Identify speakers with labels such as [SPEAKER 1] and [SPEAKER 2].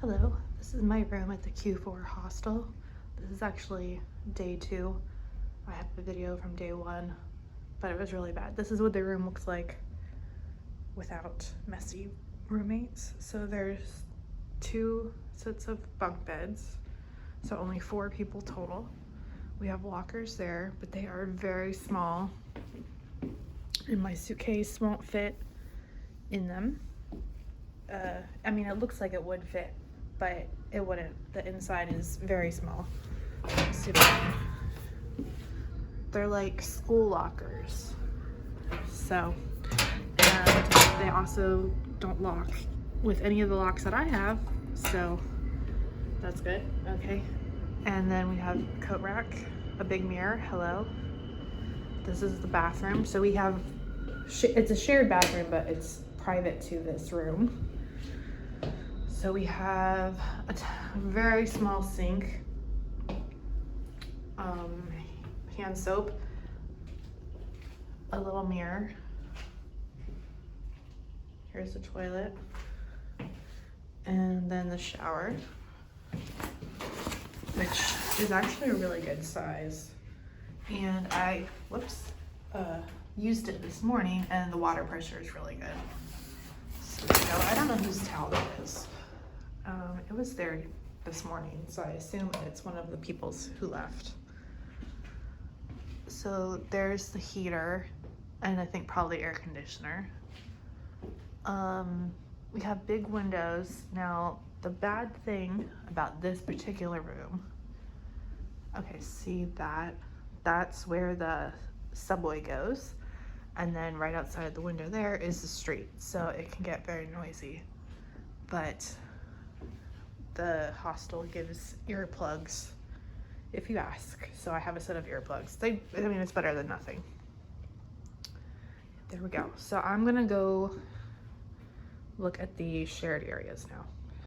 [SPEAKER 1] Hello, this is my room at the Q4 hostel. This is actually day 2. I have the video from day 1, but it was really bad. This is what the room looks like without messy roommates. So there's 2 sets of bunk beds, so only 4 people total. We have lockers there, but they are very small, and my suitcase won't fit in them. I mean, it looks like it would fit, but it wouldn't. The inside is very small. They're like school lockers. So, and they also don't lock with any of the locks that I have, so that's good. Okay. And then we have a coat rack, a big mirror. Hello. This is the bathroom. So we have, it's a shared bathroom, but it's private to this room. So we have a very small sink, hand soap, a little mirror. Here's the toilet, and then the shower, which is actually a really good size. And I, used it this morning, and the water pressure is really good. So I don't know whose towel it is. It was there this morning, so I assume it's one of the people's who left. So there's the heater, and I think probably air conditioner. We have big windows. Now, the bad thing about this particular room, okay, see that? That's where the subway goes. And then right outside the window there is the street, so it can get very noisy. But the hostel gives earplugs if you ask. So I have a set of earplugs. I mean, it's better than nothing. There we go. So I'm gonna go look at the shared areas now.